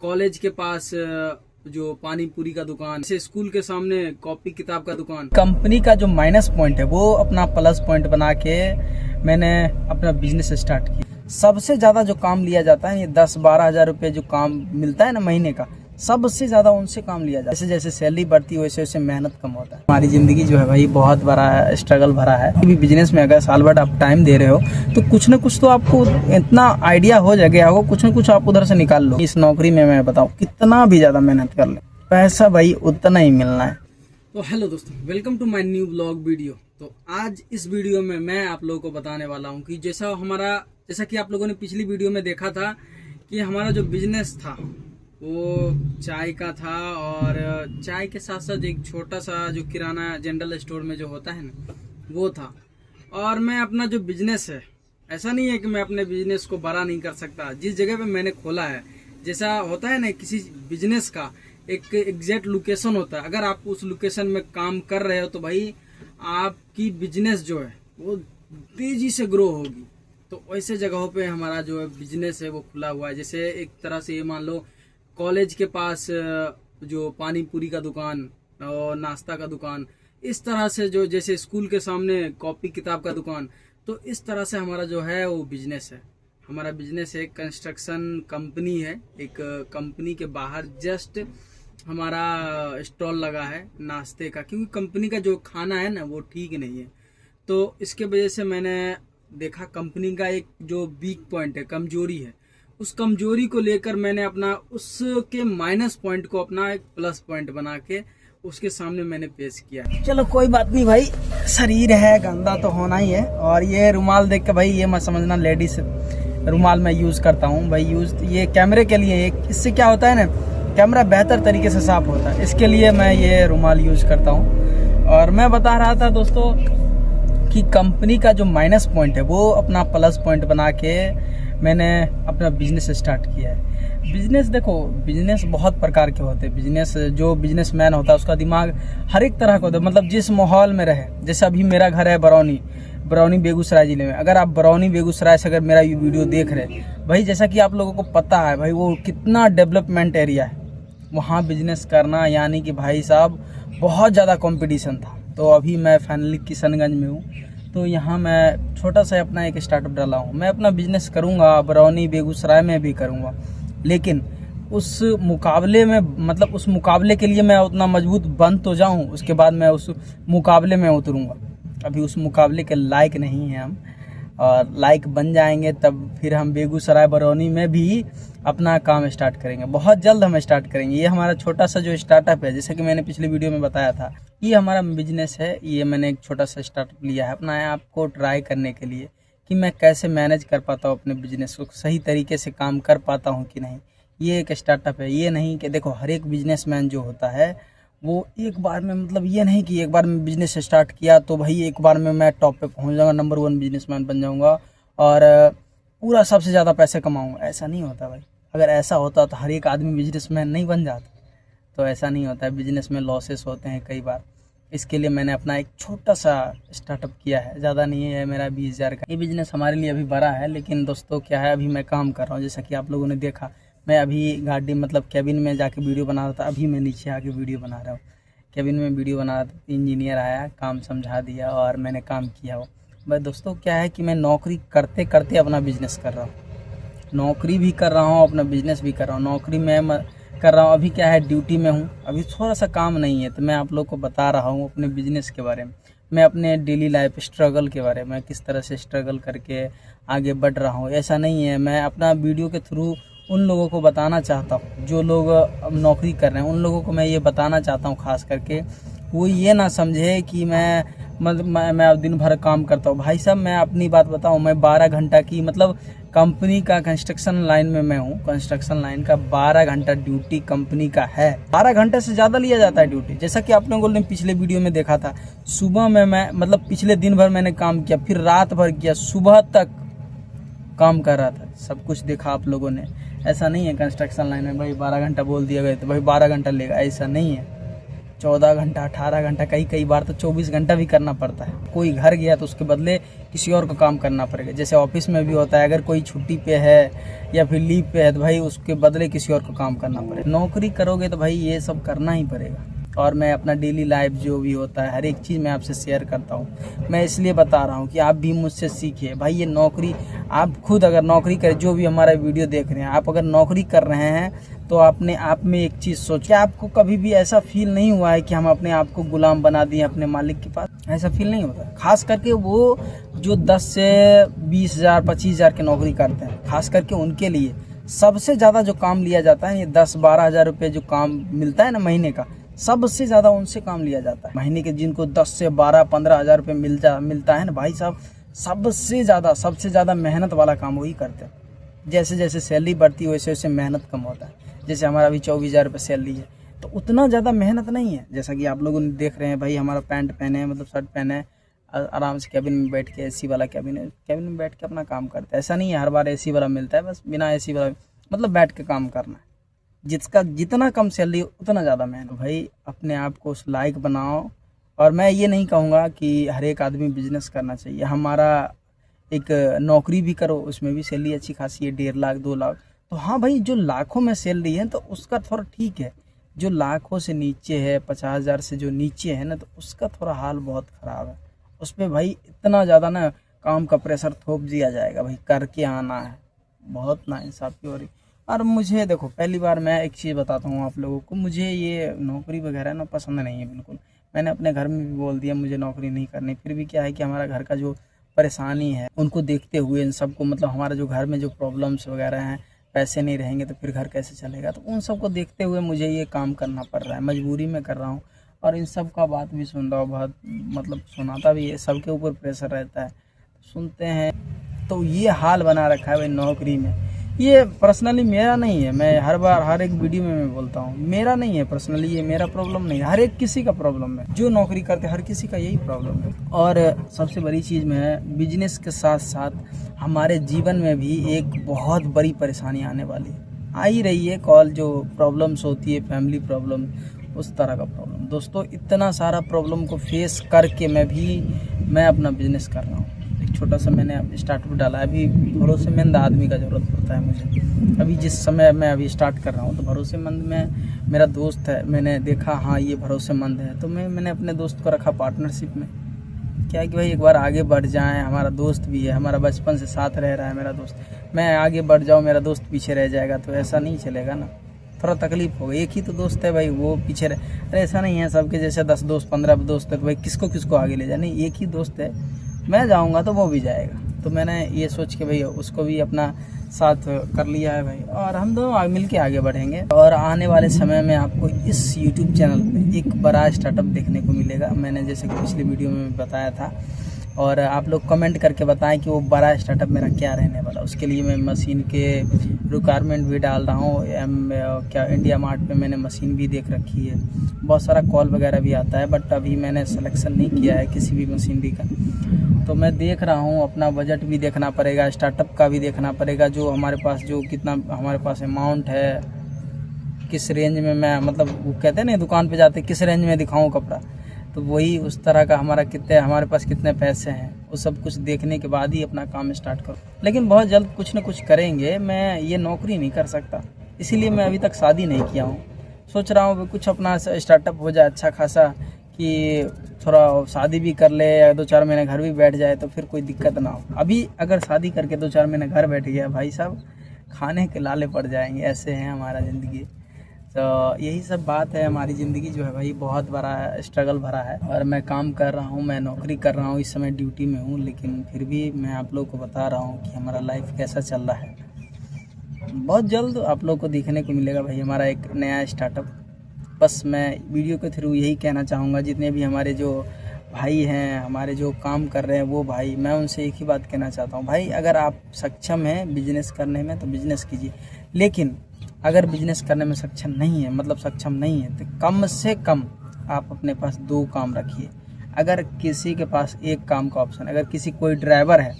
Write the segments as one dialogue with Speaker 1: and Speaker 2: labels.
Speaker 1: College के पास जो पानी पूरी का दुकान, से स्कूल के सामने कॉपी किताब का दुकान। कंपनी का जो माइनस पॉइंट है वो अपना प्लस पॉइंट बना के मैंने अपना बिजनेस स्टार्ट किया। सबसे ज्यादा जो काम लिया जाता है, ये 10-12 हजार रुपये जो काम मिलता है ना महीने का, सबसे ज्यादा उनसे काम लिया जाता है। जैसे जैसे सैलरी बढ़ती है वैसे वैसे मेहनत कम होता है। हमारी जिंदगी जो है भाई बहुत बड़ा स्ट्रगल भरा है। अभी बिजनेस में अगर साल भर आप टाइम दे रहे हो तो कुछ ना कुछ तो आपको इतना आइडिया हो गया होगा, कुछ ना कुछ आप उधर से निकाल लो। इस नौकरी में मैं बताऊँ कितना भी ज्यादा मेहनत कर ले, पैसा भाई उतना ही मिलना है। तो हेलो दोस्तों, welcome to my new blog video. तो आज इस वीडियो में मैं आप लोगों को बताने वाला हूँ कि जैसा कि आप लोगों ने पिछली वीडियो में देखा था कि हमारा जो बिजनेस था वो चाय का था, और चाय के साथ साथ एक छोटा सा जो किराना जनरल स्टोर में जो होता है ना वो था। और मैं अपना जो बिजनेस है, ऐसा नहीं है कि मैं अपने बिजनेस को बड़ा नहीं कर सकता। जिस जगह पे मैंने खोला है, जैसा होता है ना किसी बिजनेस का एक एग्जैक्ट लोकेशन होता है। अगर आप उस लोकेशन में काम कर रहे हो तो भाई आपकी बिजनेस जो है वो तेजी से ग्रो होगी। तो ऐसे जगहों पे हमारा जो है बिजनेस है वो खुला हुआ है। जैसे एक तरह से ये मान लो कॉलेज के पास जो पानी पूरी का दुकान और नाश्ता का दुकान, इस तरह से जो जैसे स्कूल के सामने कॉपी किताब का दुकान, तो इस तरह से हमारा जो है वो बिजनेस है। हमारा बिजनेस एक कंस्ट्रक्शन कंपनी है। एक कंपनी के बाहर जस्ट हमारा स्टॉल लगा है नाश्ते का, क्योंकि कंपनी का जो खाना है ना वो ठीक नहीं है। तो इसके वजह से मैंने देखा कंपनी का एक जो वीक पॉइंट है, कमजोरी है, उस कमजोरी को लेकर मैंने अपना उसके माइनस पॉइंट को अपना एक प्लस पॉइंट बना के उसके सामने मैंने पेश किया। चलो कोई बात नहीं भाई, शरीर है गंदा तो होना ही है। और ये रुमाल देख के भाई ये मत समझना लेडीज रुमाल मैं यूज करता हूँ भाई। ये कैमरे के लिए, इससे क्या होता है ना, कैमरा बेहतर तरीके से साफ होता है, इसके लिए मैं ये रुमाल यूज करता हूँ। और मैं बता रहा था दोस्तों कि कंपनी का जो माइनस पॉइंट है वो अपना प्लस पॉइंट बना के मैंने अपना बिजनेस स्टार्ट किया है। बिजनेस देखो, बिजनेस बहुत प्रकार के होते हैं। बिजनेस जो बिजनेसमैन होता है उसका दिमाग हर एक तरह का होता है, मतलब जिस माहौल में रहे। जैसे अभी मेरा घर है बरौनी बेगूसराय जिले में। अगर आप बरौनी बेगूसराय से अगर मेरा ये वीडियो देख रहे भाई, जैसा कि आप लोगों को पता है भाई वो कितना डेवलपमेंट एरिया है, वहाँ बिजनेस करना यानी कि भाई साहब बहुत ज़्यादा कंपटीशन था। तो अभी मैं फाइनली किशनगंज में हूँ, तो यहाँ मैं छोटा सा अपना एक स्टार्टअप डाला हूँ। मैं अपना बिजनेस करूँगा, बरौनी बेगूसराय में भी करूँगा, लेकिन उस मुकाबले में, मतलब उस मुकाबले के लिए मैं उतना मजबूत बन तो जाऊँ, उसके बाद मैं उस मुकाबले में उतरूँगा। अभी उस मुकाबले के लायक नहीं है हम, और लायक बन जाएंगे तब फिर हम बेगूसराय बरौनी में भी अपना काम स्टार्ट करेंगे। बहुत जल्द हम स्टार्ट करेंगे। ये हमारा छोटा सा जो स्टार्टअप है, जैसे कि मैंने पिछले वीडियो में बताया था, ये हमारा बिजनेस है। ये मैंने एक छोटा सा स्टार्टअप लिया है अपना आप को ट्राई करने के लिए कि मैं कैसे मैनेज कर पाता हूँ अपने बिजनेस को, सही तरीके से काम कर पाता हूँ कि नहीं। ये एक स्टार्टअप है। ये नहीं कि देखो हर एक बिजनेसमैन जो होता है वो एक बार में, मतलब ये नहीं कि एक बार में बिजनेस स्टार्ट किया तो भाई एक बार में मैं टॉप पे पहुँच जाऊँगा, नंबर 1 बिजनेसमैन बन जाऊँगा और पूरा सबसे ज़्यादा पैसे कमाऊँगा। ऐसा नहीं होता भाई। अगर ऐसा होता तो हर एक आदमी बिजनेसमैन नहीं बन जाता। तो ऐसा नहीं होता है, बिजनेस में लॉसेस होते हैं कई बार। इसके लिए मैंने अपना एक छोटा सा स्टार्टअप किया है, ज़्यादा नहीं है, मेरा 20,000 का। ये बिजनेस हमारे लिए अभी बड़ा है, लेकिन दोस्तों क्या है, अभी मैं काम कर रहा हूँ। जैसा कि आप लोगों ने देखा, मैं अभी गाड़ी मतलब कैबिन में जाके वीडियो बना रहा था, अभी मैं नीचे आके वीडियो बना रहा हूँ। कैबिन में वीडियो बना रहा था, इंजीनियर आया, काम समझा दिया और मैंने काम किया हो। बस दोस्तों क्या है कि मैं नौकरी करते करते अपना बिजनेस कर रहा हूँ, नौकरी भी कर रहा हूँ, अपना बिजनेस भी कर रहा हूँ। नौकरी में कर रहा हूँ, अभी क्या है ड्यूटी में हूँ, अभी थोड़ा सा काम नहीं है, तो मैं आप लोग को बता रहा हूँ अपने बिजनेस के बारे में, मैं अपने डेली लाइफ स्ट्रगल के बारे में, किस तरह से स्ट्रगल करके आगे बढ़ रहा हूँ। ऐसा नहीं है, मैं अपना वीडियो के थ्रू उन लोगों को बताना चाहता हूँ जो लोग नौकरी कर रहे हैं। उन लोगों को मैं ये बताना चाहता हूँ खास करके, वो ये ना समझे कि मैं अब दिन भर काम करता हूँ। भाई साहब मैं अपनी बात बताऊँ, मैं 12 घंटा की, मतलब कंपनी का कंस्ट्रक्शन लाइन में मैं हूँ, कंस्ट्रक्शन लाइन का 12 घंटा ड्यूटी कंपनी का है। 12 घंटे से ज़्यादा लिया जाता है ड्यूटी। जैसा कि आप लोगों ने पिछले वीडियो में देखा था, सुबह में मैं मतलब पिछले दिन भर मैंने काम किया, फिर रात भर किया, सुबह तक काम कर रहा था। सब कुछ देखा आप लोगों ने। ऐसा नहीं है कंस्ट्रक्शन लाइन में भाई 12 घंटा बोल दिया गया तो भाई 12 घंटा लेगा, ऐसा नहीं है। 14 घंटा 18 घंटा कई बार तो 24 घंटा भी करना पड़ता है। कोई घर गया तो उसके बदले किसी और को काम करना पड़ेगा। जैसे ऑफिस में भी होता है, अगर कोई छुट्टी पे है या फिर लीव पे है तो भाई उसके बदले किसी और को काम करना पड़ेगा। नौकरी करोगे तो भाई ये सब करना ही पड़ेगा। और मैं अपना डेली लाइफ जो भी होता है हर एक चीज़ मैं आपसे शेयर करता हूँ। मैं इसलिए बता रहा हूँ कि आप भी मुझसे सीखिए। भाई ये नौकरी, आप खुद अगर नौकरी करें, जो भी हमारा वीडियो देख रहे हैं, आप अगर नौकरी कर रहे हैं तो अपने आप में एक चीज़ सोचिए, आपको कभी भी ऐसा फील नहीं हुआ है कि हम अपने आप को गुलाम बना दिए अपने मालिक के पास? ऐसा फील नहीं होता। खास करके वो जो 10 से 20,000 25,000 की नौकरी करते हैं, खास करके उनके लिए सबसे ज़्यादा जो काम लिया जाता है, ये 10-12 हज़ार रुपये जो काम मिलता है ना महीने का, सबसे ज़्यादा उनसे काम लिया जाता है। महीने के जिनको 10 से 12-15 हज़ार रुपये मिलता है ना भाई साहब, सबसे ज़्यादा मेहनत वाला काम वही करते हैं। जैसे जैसे सैलरी बढ़ती है वैसे वैसे मेहनत कम होता है। जैसे हमारा अभी 24,000 रुपये सैलरी है तो उतना ज़्यादा मेहनत नहीं है। जैसा कि आप लोगों ने देख रहे हैं भाई, हमारा पैंट पहने, मतलब शर्ट पहने, आराम से कैबिन में बैठ के, एसी वाला कैबिन में बैठ के अपना काम करते हैं। ऐसा नहीं है हर बार एसी वाला मिलता है, बस बिना एसी वाला मतलब बैठ के काम करना है। जिसका जितना कम सैलरी उतना ज़्यादा मेहनत। भाई अपने आप को उस लायक बनाओ। और मैं ये नहीं कहूँगा कि हर एक आदमी बिजनेस करना चाहिए। हमारा एक नौकरी भी करो, उसमें भी सैलरी अच्छी खासी है, 1.5 लाख 2 लाख। तो हाँ भाई, जो लाखों में सैलरी है तो उसका थोड़ा ठीक है। जो लाखों से नीचे है, 50,000 से जो नीचे है ना, तो उसका थोड़ा हाल बहुत ख़राब है। उस पर भाई इतना ज़्यादा ना काम का प्रेशर थोप दिया जाएगा, भाई करके आना है। बहुत नाइंसाफ़ी हो रही। और मुझे देखो, पहली बार मैं एक चीज़ बताता हूँ आप लोगों को, मुझे ये नौकरी वगैरह ना पसंद नहीं है बिल्कुल। मैंने अपने घर में भी बोल दिया मुझे नौकरी नहीं करनी। फिर भी क्या है कि हमारा घर का जो परेशानी है उनको देखते हुए, इन सबको, मतलब हमारा जो घर में जो प्रॉब्लम्स वगैरह हैं, पैसे नहीं रहेंगे तो फिर घर कैसे चलेगा, तो उन सब को देखते हुए मुझे ये काम करना पड़ रहा है। मजबूरी में कर रहा हूँ। और इन सब का बात भी सुन रहा हूँ, बहुत मतलब सुनाता भी है। सबके ऊपर प्रेशर रहता है, सुनते हैं। तो ये हाल बना रखा है भाई नौकरी में। ये पर्सनली मेरा नहीं है, मैं हर बार हर एक वीडियो में मैं बोलता हूँ, मेरा नहीं है पर्सनली, ये मेरा प्रॉब्लम नहीं है, हर एक किसी का प्रॉब्लम है। जो नौकरी करते हर किसी का यही प्रॉब्लम है। और सबसे बड़ी चीज़ में है, बिजनेस के साथ साथ हमारे जीवन में भी एक बहुत बड़ी परेशानी आने वाली है, आ ही रही है। कॉल जो प्रॉब्लम्स होती है, फैमिली प्रॉब्लम, उस तरह का प्रॉब्लम। दोस्तों, इतना सारा प्रॉब्लम को फेस करके मैं अपना बिजनेस कर रहा हूँ। छोटा सा मैंने स्टार्टअप डाला है। अभी भरोसेमंद आदमी का ज़रूरत पड़ता है मुझे। अभी जिस समय मैं अभी स्टार्ट कर रहा हूँ तो भरोसेमंद में मेरा दोस्त है। मैंने देखा हाँ ये भरोसेमंद है, तो मैंने अपने दोस्त को रखा पार्टनरशिप में। क्या है कि भाई एक बार आगे बढ़ जाएं, हमारा दोस्त भी है, हमारा बचपन से साथ रह रहा है मेरा दोस्त। मैं आगे बढ़ जाऊँ, मेरा दोस्त पीछे रह जाएगा, तो ऐसा नहीं चलेगा ना, थोड़ा तकलीफ होगा। एक ही तो दोस्त है भाई, वो पीछे रहे। अरे ऐसा नहीं है सबके जैसे 10 दोस्त 15 दोस्त है तो भाई किसको आगे ले जाए, नहीं, एक ही दोस्त है। मैं जाऊंगा तो वो भी जाएगा। तो मैंने ये सोच के भाई उसको भी अपना साथ कर लिया है भाई, और हम दोनों मिल के आगे बढ़ेंगे। और आने वाले समय में आपको इस YouTube चैनल पे एक बड़ा स्टार्टअप देखने को मिलेगा। मैंने जैसे कि पिछली वीडियो में बताया था, और आप लोग कमेंट करके बताएं कि वो बड़ा स्टार्टअप मेरा क्या रहने वाला। उसके लिए मैं मशीन के रिक्वायरमेंट भी डाल रहा हूँ। क्या इंडिया मार्ट पे मैंने मशीन भी देख रखी है। बहुत सारा कॉल वगैरह भी आता है, बट अभी मैंने सिलेक्शन नहीं किया है किसी भी मशीनरी का। तो मैं देख रहा हूँ, अपना बजट भी देखना पड़ेगा, स्टार्टअप का भी देखना पड़ेगा, जो हमारे पास जो कितना हमारे पास अमाउंट है, किस रेंज में मैं, मतलब वो कहते हैं ना दुकान पे जाते किस रेंज में दिखाऊँ कपड़ा, तो वही उस तरह का हमारे पास कितने पैसे हैं, वो सब कुछ देखने के बाद ही अपना काम स्टार्ट करूँ। लेकिन बहुत जल्द कुछ न कुछ करेंगे। मैं ये नौकरी नहीं कर सकता, इसीलिए मैं अभी तक शादी नहीं किया हूँ। सोच रहा हूँ कुछ अपना स्टार्टअप हो जाए अच्छा खासा, कि थोड़ा शादी भी कर ले या 2-4 महीने घर भी बैठ जाए, तो फिर कोई दिक्कत ना हो। अभी अगर शादी करके 2-4 महीने घर बैठ गया भाई साहब, खाने के लाले पड़ जाएंगे। ऐसे हैं हमारा ज़िंदगी। तो यही सब बात है। हमारी ज़िंदगी जो है भाई बहुत बड़ा स्ट्रगल भरा है। और मैं काम कर रहा हूँ, मैं नौकरी कर रहा हूँ, इस समय ड्यूटी में हूँ, लेकिन फिर भी मैं आप लोग को बता रहा हूँ कि हमारा लाइफ कैसा चल रहा है। बहुत जल्द आप लोग को देखने को मिलेगा भाई हमारा एक नया स्टार्टअप। बस मैं वीडियो के थ्रू यही कहना चाहूँगा, जितने भी हमारे जो भाई हैं, हमारे जो काम कर रहे हैं वो भाई, मैं उनसे एक ही बात कहना चाहता हूँ, भाई अगर आप सक्षम हैं बिजनेस करने में तो बिजनेस कीजिए। लेकिन अगर बिजनेस करने में सक्षम नहीं है, मतलब सक्षम नहीं है, तो कम से कम आप अपने पास 2 काम रखिए। अगर किसी के पास एक काम का ऑप्शन, अगर कोई ड्राइवर है,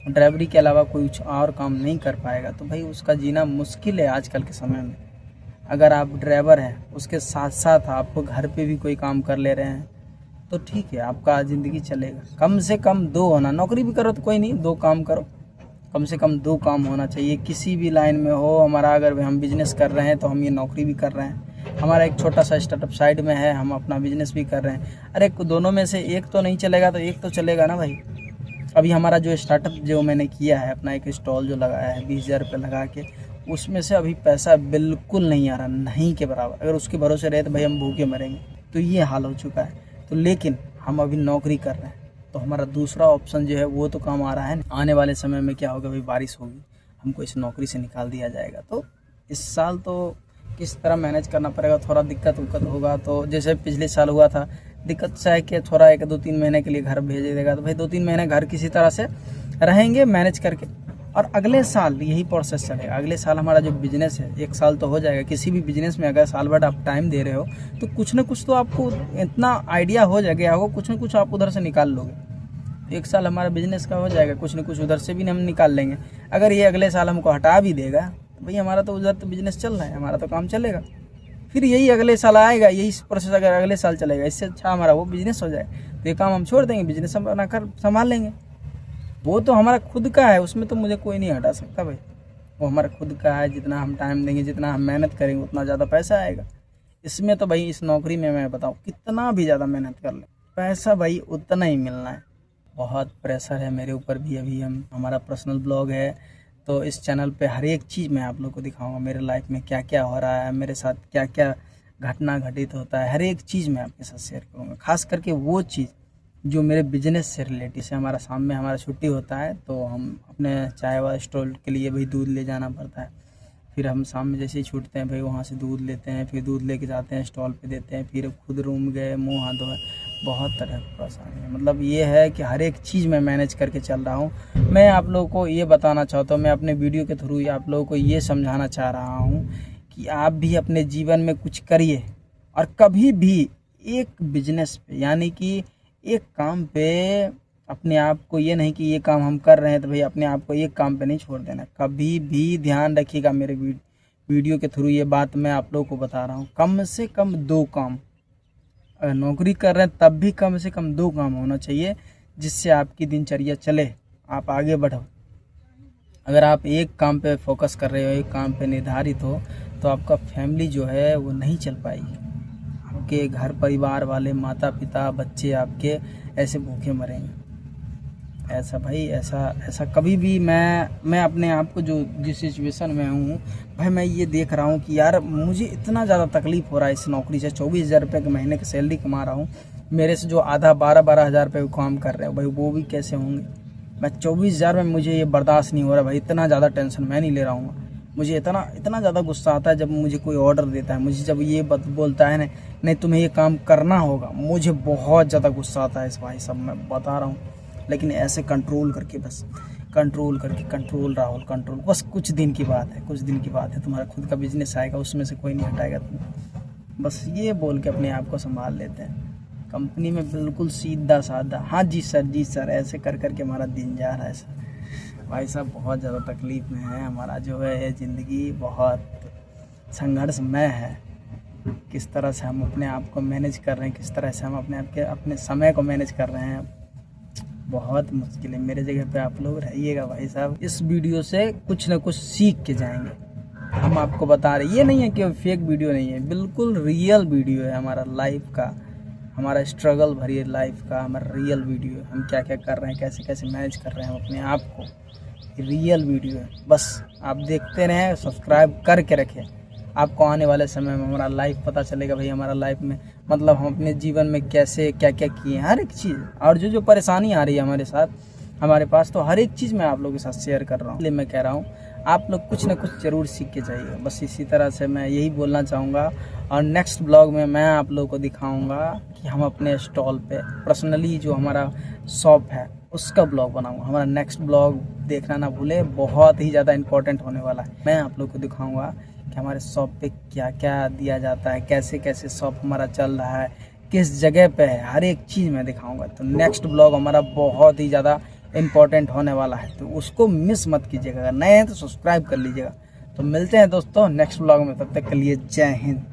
Speaker 1: ड्राइवरी के अलावा कोई और काम नहीं कर पाएगा, तो भाई उसका जीना मुश्किल है आजकल के समय में। अगर आप ड्राइवर हैं उसके साथ साथ आप घर पे भी कोई काम कर ले रहे हैं तो ठीक है, आपका ज़िंदगी चलेगा। कम से कम 2 होना, नौकरी भी करो तो कोई नहीं, 2 काम करो, कम से कम 2 काम होना चाहिए किसी भी लाइन में हो। हमारा अगर हम बिजनेस कर रहे हैं तो हम ये नौकरी भी कर रहे हैं, हमारा एक छोटा सा स्टार्टअप साइड में है, हम अपना बिजनेस भी कर रहे हैं। अरे दोनों में से एक तो नहीं चलेगा तो एक तो चलेगा ना भाई। अभी हमारा जो स्टार्टअप जो मैंने किया है, अपना एक स्टॉल जो लगाया है 20,000 रुपये लगा के, उसमें से अभी पैसा बिल्कुल नहीं आ रहा, नहीं के बराबर। अगर उसके भरोसे रहे तो भाई हम भूखे मरेंगे, तो ये हाल हो चुका है। तो लेकिन हम अभी नौकरी कर रहे हैं तो हमारा दूसरा ऑप्शन जो है वो तो काम आ रहा है। आने वाले समय में क्या होगा भाई, बारिश होगी, हमको इस नौकरी से निकाल दिया जाएगा। तो इस साल तो किस तरह मैनेज करना पड़ेगा, थोड़ा दिक्कत होगा। तो जैसे पिछले साल हुआ था, दिक्कत से है कि थोड़ा 1-2-3 महीने के लिए घर भेज देगा, तो भाई 2-3 महीने घर किसी तरह से रहेंगे मैनेज करके, और अगले साल यही प्रोसेस चलेगा। अगले साल हमारा जो बिजनेस है 1 साल तो हो जाएगा। किसी भी बिजनेस में अगर साल भर आप टाइम दे रहे हो तो कुछ ना कुछ तो आपको इतना आइडिया हो जाएगा, कुछ ना कुछ आप उधर से निकाल लोगे। 1 साल हमारा बिजनेस का हो जाएगा, कुछ ना कुछ उधर से भी हम निकाल लेंगे। अगर ये अगले साल हमको हटा भी देगा तो भाई हमारा तो उधर तो बिजनेस चल रहा है, हमारा तो काम चलेगा। फिर यही अगले साल आएगा, यही प्रोसेस अगर अगले साल चलेगा, इससे अच्छा हमारा वो बिजनेस हो जाए तो ये काम हम छोड़ देंगे, बिजनेस हम बना कर संभाल लेंगे। वो तो हमारा खुद का है, उसमें तो मुझे कोई नहीं हटा सकता भाई, वो हमारा खुद का है। जितना हम टाइम देंगे, जितना हम मेहनत करेंगे, उतना ज़्यादा पैसा आएगा। इसमें तो भाई इस नौकरी में मैं बताऊँ कितना भी ज़्यादा मेहनत कर ले, पैसा भाई उतना ही मिलना है। बहुत प्रेशर है मेरे ऊपर भी। अभी हमारा पर्सनल ब्लॉग है, तो इस चैनल पे हर एक चीज़ मैं आप लोग को दिखाऊंगा, मेरे लाइफ में क्या क्या हो रहा है, मेरे साथ क्या क्या घटना घटित होता है, हर एक चीज़ मैं आपके साथ शेयर करूँगा। खास करके वो चीज़ जो मेरे बिजनेस से रिलेटेड से। हमारा शाम में हमारा छुट्टी होता है तो हम अपने चाय वाला स्टॉल के लिए भाई दूध ले जाना पड़ता है। फिर हम शाम में जैसे ही छूटते हैं भाई वहाँ से दूध लेते हैं, फिर दूध लेके जाते हैं स्टॉल पे देते हैं, फिर खुद रूम गए, मुंह हाथ धोए, बहुत तरह की परेशानी है। मतलब ये है कि हर एक चीज़ मैं मैनेज करके चल रहा हूँ। मैं आप लोगों को ये बताना चाहता हूँ, मैं अपने वीडियो के थ्रू आप लोगों को ये समझाना चाह रहा हूँ कि आप भी अपने जीवन में कुछ करिए, और कभी भी एक बिजनेस पे यानी कि एक काम पे अपने आप को ये नहीं कि ये काम हम कर रहे हैं तो भाई अपने आप को एक काम पे नहीं छोड़ देना। कभी भी ध्यान रखिएगा, मेरे वीडियो के थ्रू ये बात मैं आप लोगों को बता रहा हूँ। कम से कम 2 काम, अगर नौकरी कर रहे हैं तब भी कम से कम 2 काम होना चाहिए, जिससे आपकी दिनचर्या चले, आप आगे बढ़ो। अगर आप एक काम पे फोकस कर रहे हो, एक काम पे निर्धारित हो, तो आपका फैमिली जो है वो नहीं चल पाएगी। आपके घर परिवार वाले, माता पिता, बच्चे आपके ऐसे भूखे मरेंगे। ऐसा भाई ऐसा कभी भी मैं अपने आप को जो जिस सिचुएशन में हूँ भाई, मैं ये देख रहा हूँ कि यार मुझे इतना ज़्यादा तकलीफ़ हो रहा है इस नौकरी से। 24,000 रुपये के महीने की सैलरी कमा रहा हूँ, मेरे से जो आधा 12-12 हज़ार रुपये काम कर रहे हो भाई, वो भी कैसे होंगे। मैं 24,000 में मुझे ये बर्दाश्त नहीं हो रहा भाई, इतना ज़्यादा टेंशन मैं नहीं ले रहा हूँ। मुझे इतना ज़्यादा गुस्सा आता है जब मुझे कोई ऑर्डर देता है, मुझे जब ये बोलता है नहीं तुम्हें ये काम करना होगा, मुझे बहुत ज़्यादा गुस्सा आता है इस भाई साहब, मैं बता रहा हूँ। लेकिन ऐसे कंट्रोल करके राहुल कंट्रोल, बस कुछ दिन की बात है, तुम्हारा खुद का बिजनेस आएगा, उसमें से कोई नहीं हटाएगा तुम्हें। बस ये बोल के अपने आप को संभाल लेते हैं। कंपनी में बिल्कुल सीधा साधा, हाँ जी सर ऐसे कर करके हमारा दिन जा रहा है सर। भाई साहब बहुत ज़्यादा तकलीफ़ में है, हमारा जो है ज़िंदगी बहुत संघर्षमय है। किस तरह से हम अपने आप को मैनेज कर रहे हैं, किस तरह से हम अपने समय को मैनेज कर रहे हैं, बहुत मुश्किल है। मेरे जगह पे आप लोग रहिएगा भाई साहब, इस वीडियो से कुछ ना कुछ सीख के जाएंगे। हम आपको बता रहे, ये नहीं है कि फेक वीडियो नहीं है, बिल्कुल रियल वीडियो है हमारा लाइफ का, हमारा स्ट्रगल भरी लाइफ का हमारा रियल वीडियो है। हम क्या क्या कर रहे हैं, कैसे कैसे मैनेज कर रहे हैं हम अपने आप को, रियल वीडियो है। बस आप देखते रहें, सब्सक्राइब करके रखें, आपको आने वाले समय में हमारा लाइफ पता चलेगा भाई, हमारा लाइफ में मतलब हम अपने जीवन में कैसे क्या क्या किए, हर एक चीज़, और जो परेशानी आ रही है हमारे साथ हमारे पास, तो हर एक चीज़ मैं आप लोगों के साथ शेयर कर रहा हूँ। इसलिए मैं कह रहा हूँ आप लोग कुछ ना कुछ ज़रूर सीख के जाइए। बस इसी तरह से मैं यही बोलना चाहूँगा। और नेक्स्ट ब्लॉग में मैं आप लोगों को दिखाऊँगा कि हम अपने स्टॉल पे पर्सनली जो हमारा शॉप है उसका ब्लॉग बनाऊँगा। हमारा नेक्स्ट ब्लॉग देखना ना भूले, बहुत ही ज़्यादा इंपॉर्टेंट होने वाला है। मैं आप लोग को दिखाऊँगा कि हमारे शॉप पे क्या क्या दिया जाता है, कैसे कैसे शॉप हमारा चल रहा है, किस जगह पे है, हर एक चीज़ मैं दिखाऊंगा। तो नेक्स्ट ब्लॉग हमारा बहुत ही ज़्यादा इम्पोर्टेंट होने वाला है, तो उसको मिस मत कीजिएगा। अगर नए हैं तो सब्सक्राइब कर लीजिएगा, तो मिलते हैं दोस्तों नेक्स्ट व्लॉग में, तब तक के लिए जय हिंद।